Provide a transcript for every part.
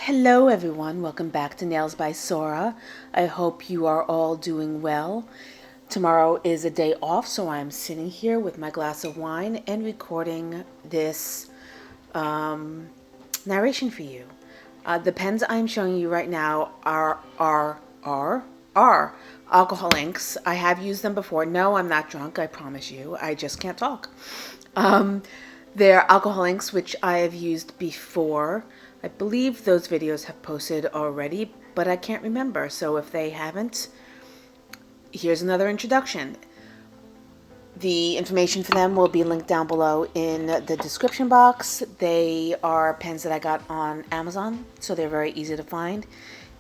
Hello everyone, welcome back to Nails by Sora. I hope you are all doing well. Tomorrow is a day off, so I'm sitting here with my glass of wine and recording this narration for you. The pens I'm showing you right now are alcohol inks. I have used them before. No, I'm not drunk, I promise you. I just can't talk. They're alcohol inks, which I have used before. I believe those videos have posted already, but I can't remember. So if they haven't, here's another introduction. The information for them will be linked down below in the description box. They are pens that I got on Amazon, so they're very easy to find.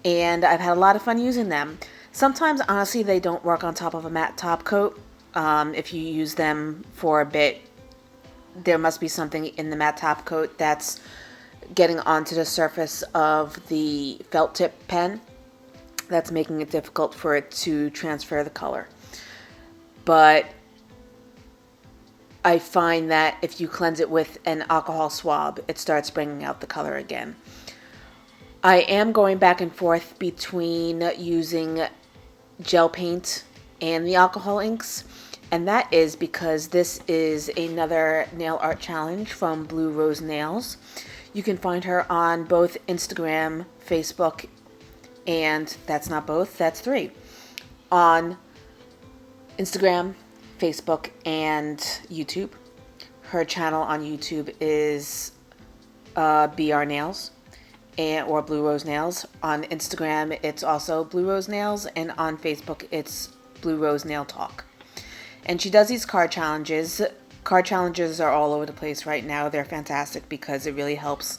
And I've had a lot of fun using them. Sometimes, honestly, they don't work on top of a matte top coat. If you use them for a bit, there must be something in the matte top coat that's getting onto the surface of the felt tip pen that's making it difficult for it to transfer the color. But I find that if you cleanse it with an alcohol swab, it starts bringing out the color again. I am going back and forth between using gel paint and the alcohol inks, and that is because this is another nail art challenge from Blue Rose Nails. You can find her on both Instagram, Facebook, and that's not both, that's three. On Instagram, Facebook, and YouTube. Her channel on YouTube is BR Nails or Blue Rose Nails. On Instagram, it's also Blue Rose Nails, and on Facebook, it's Blue Rose Nail Talk. And she does these card challenges. Card challenges are all over the place right now. They're fantastic because it really helps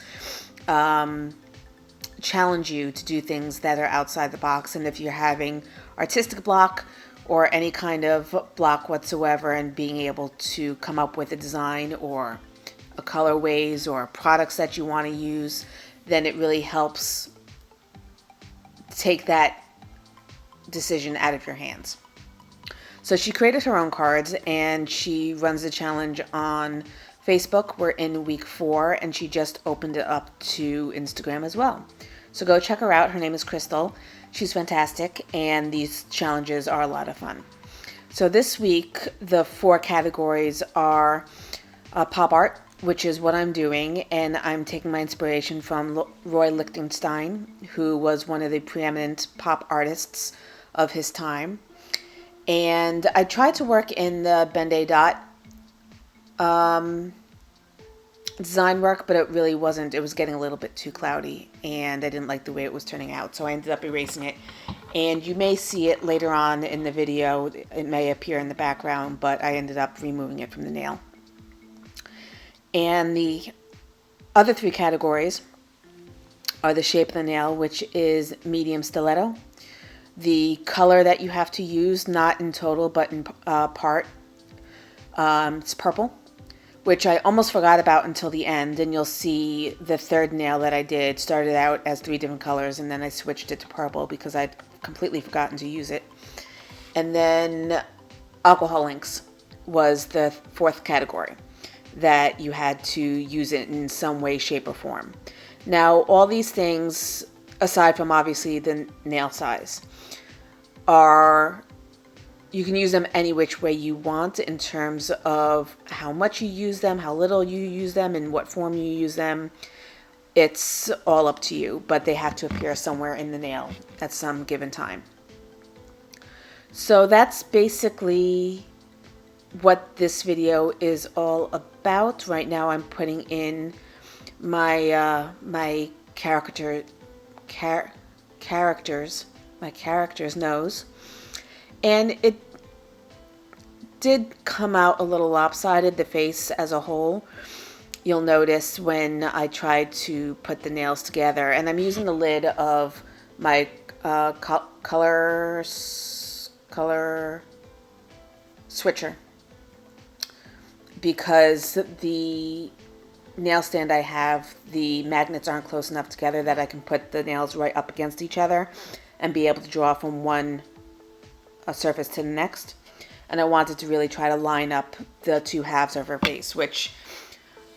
challenge you to do things that are outside the box. And if you're having artistic block or any kind of block whatsoever, and being able to come up with a design or a colorways or products that you want to use, then it really helps take that decision out of your hands. So she created her own cards and she runs the challenge on Facebook. We're in week 4 and she just opened it up to Instagram as well. So go check her out. Her name is Crystal. She's fantastic and these challenges are a lot of fun. So this week the 4 categories are pop art, which is what I'm doing, and I'm taking my inspiration from Roy Lichtenstein, who was one of the preeminent pop artists of his time. And I tried to work in the Ben-Day dot design work, but it really wasn't. It was getting a little bit too cloudy, and I didn't like the way it was turning out, so I ended up erasing it. And you may see it later on in the video. It may appear in the background, but I ended up removing it from the nail. And the other 3 categories are the shape of the nail, which is medium stiletto. The color that you have to use, not in total, but in part, it's purple, which I almost forgot about until the end. And you'll see the 3rd nail that I did started out as 3 different colors, and then I switched it to purple because I'd completely forgotten to use it. And then alcohol inks was the 4th category that you had to use it in some way, shape, or form. Now, all these things, aside from obviously the nail size, you can use them any which way you want in terms of how much you use them, how little you use them, and what form you use them. It's all up to you, but they have to appear somewhere in the nail at some given time. So that's basically what this video is all about. Right now I'm putting in my my character's nose, and it did come out a little lopsided, the face as a whole. You'll notice when I tried to put the nails together, and I'm using the lid of my color switcher because the nail stand I have, the magnets aren't close enough together that I can put the nails right up against each other and be able to draw from one surface to the next. And I wanted to really try to line up the 2 halves of her face, which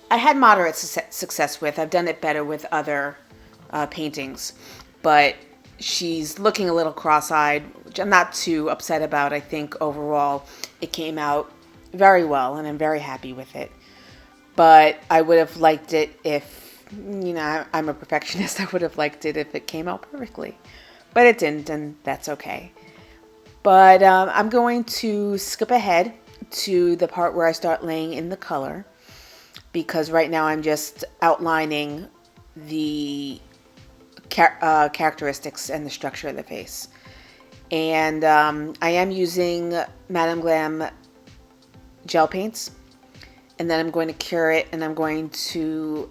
I had moderate success with. I've done it better with other paintings, but she's looking a little cross-eyed, which I'm not too upset about. I think overall it came out very well, and I'm very happy with it. But I would have liked it if, you know, I'm a perfectionist. I would have liked it if it came out perfectly. But it didn't, and that's okay. But I'm going to skip ahead to the part where I start laying in the color, because right now I'm just outlining the characteristics and the structure of the face. And I am using Madame Glam gel paints, and then I'm going to cure it, and I'm going to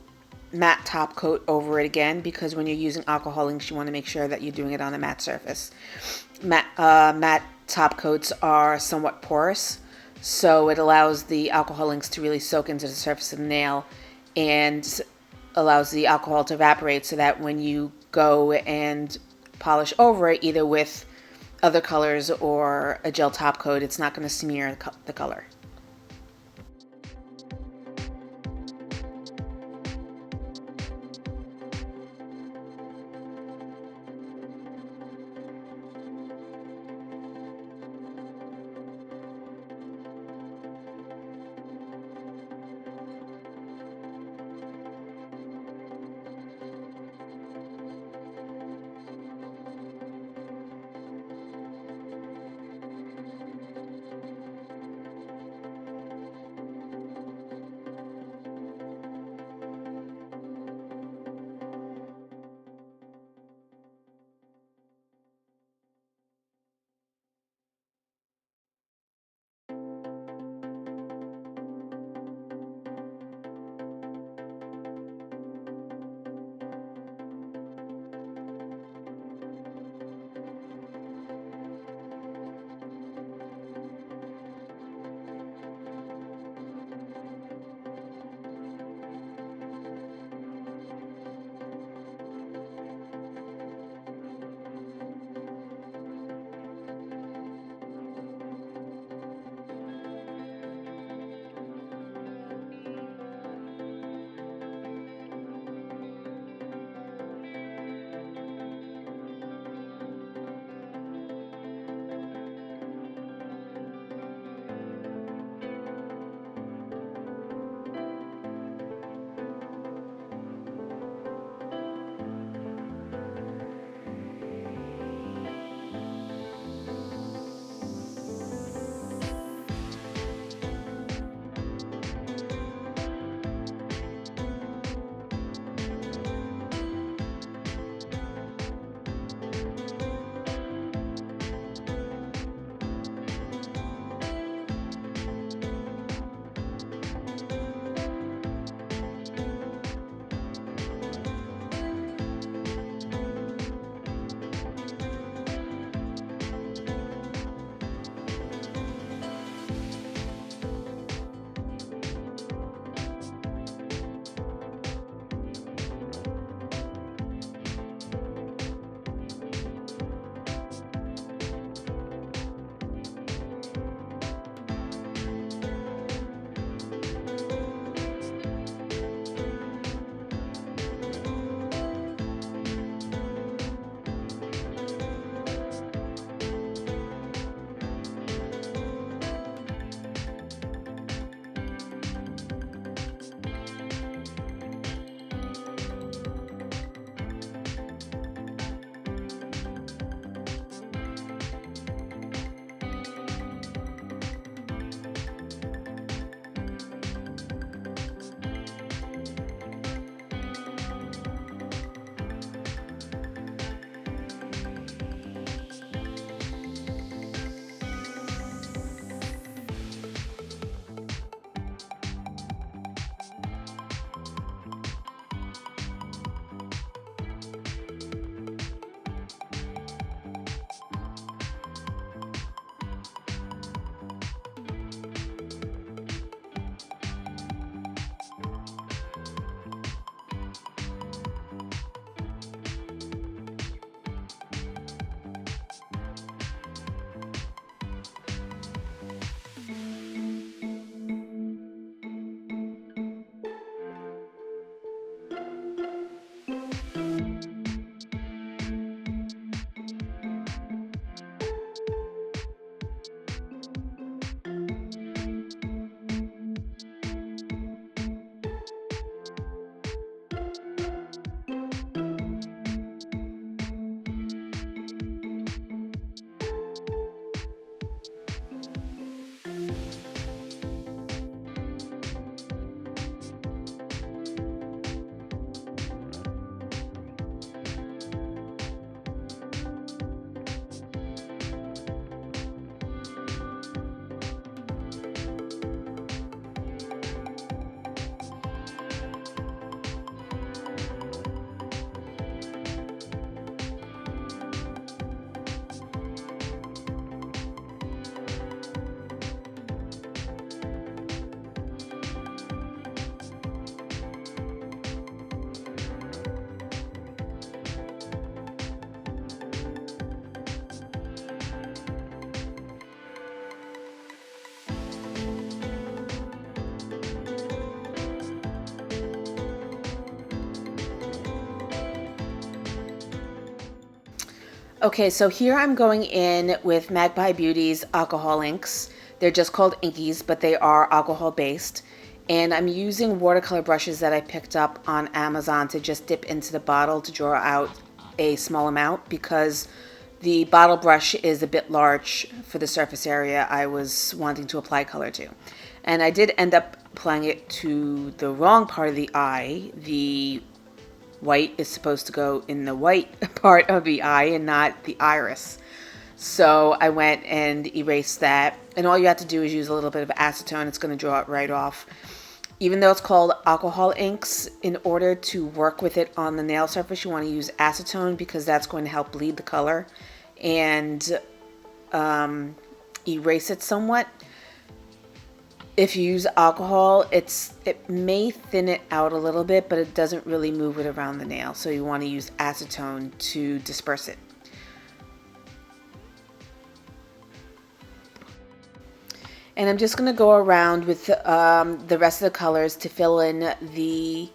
matte top coat over it again, because when you're using alcohol inks, you want to make sure that you're doing it on a matte surface. Matte top coats are somewhat porous, so it allows the alcohol inks to really soak into the surface of the nail, and allows the alcohol to evaporate, so that when you go and polish over it, either with other colors or a gel top coat, it's not going to smear the color. Okay, so here I'm going in with Magpie Beauty's alcohol inks. They're just called inkies, but they are alcohol based. And I'm using watercolor brushes that I picked up on Amazon to just dip into the bottle to draw out a small amount, because the bottle brush is a bit large for the surface area I was wanting to apply color to. And I did end up applying it to the wrong part of the eye. The white is supposed to go in the white part of the eye and not the iris. So I went and erased that. And all you have to do is use a little bit of acetone. It's going to draw it right off. Even though it's called alcohol inks, in order to work with it on the nail surface, you want to use acetone, because that's going to help bleed the color and erase it somewhat. If you use alcohol, it may thin it out a little bit, but it doesn't really move it around the nail. So you want to use acetone to disperse it. And I'm just going to go around with the rest of the colors to fill in the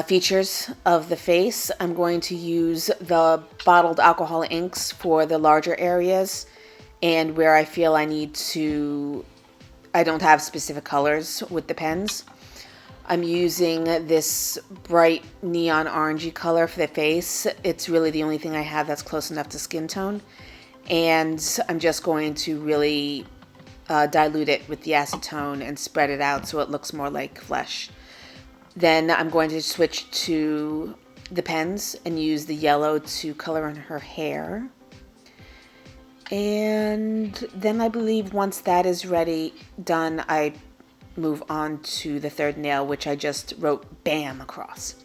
features of the face. I'm going to use the bottled alcohol inks for the larger areas, and where I feel I don't have specific colors with the pens. I'm using this bright neon orangey color for the face. It's really the only thing I have that's close enough to skin tone. And I'm just going to really dilute it with the acetone and spread it out so it looks more like flesh. Then I'm going to switch to the pens and use the yellow to color in her hair. And then I believe once that is done, I move on to the third nail, which I just wrote BAM across.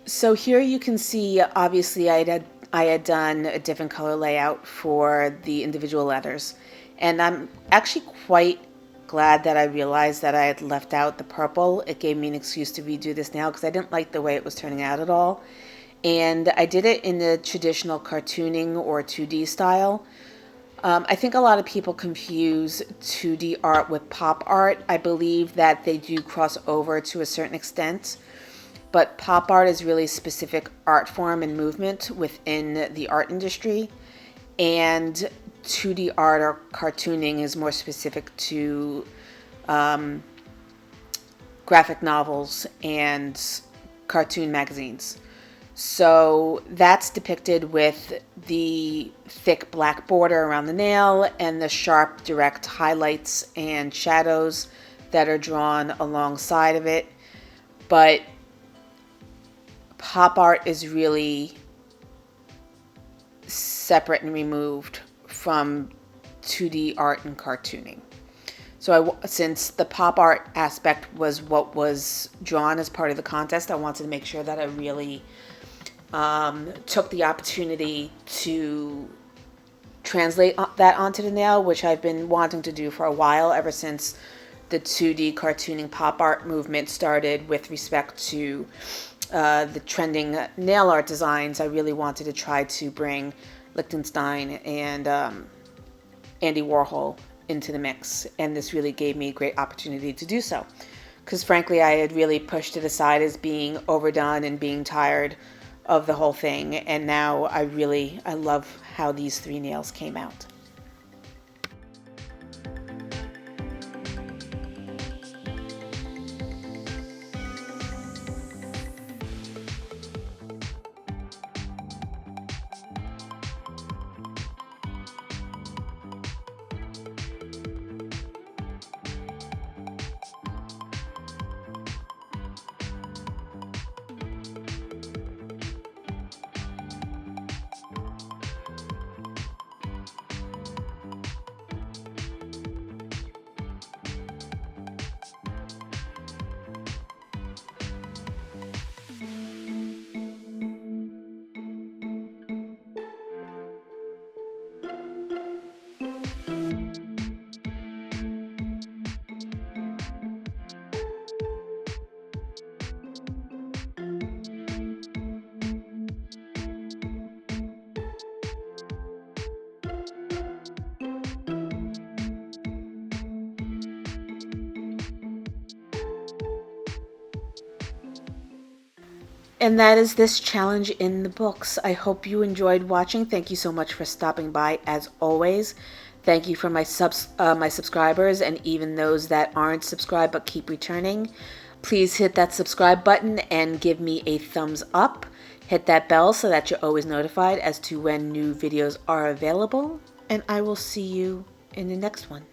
So here you can see, obviously I had done a different color layout for the individual letters, and I'm actually quite glad that I realized that I had left out the purple. It gave me an excuse to redo this nail because I didn't like the way it was turning out at all. And I did it in the traditional cartooning or 2D style. I think a lot of people confuse 2D art with pop art. I believe that they do cross over to a certain extent, but pop art is really specific art form and movement within the art industry, and 2D art or cartooning is more specific to graphic novels and cartoon magazines. So that's depicted with the thick black border around the nail and the sharp direct highlights and shadows that are drawn alongside of it. But pop art is really separate and removed from 2D art and cartooning. So since the pop art aspect was what was drawn as part of the contest, I wanted to make sure that I really took the opportunity to translate that onto the nail, which I've been wanting to do for a while, ever since the 2D cartooning pop art movement started with respect to the trending nail art designs. I really wanted to try to bring Lichtenstein and Andy Warhol into the mix, and this really gave me a great opportunity to do so, because frankly I had really pushed it aside as being overdone and being tired of the whole thing, and now I love how these 3 nails came out. And that is this challenge in the books. I hope you enjoyed watching. Thank you so much for stopping by as always. Thank you for my subscribers and even those that aren't subscribed but keep returning. Please hit that subscribe button and give me a thumbs up. Hit that bell so that you're always notified as to when new videos are available. And I will see you in the next one.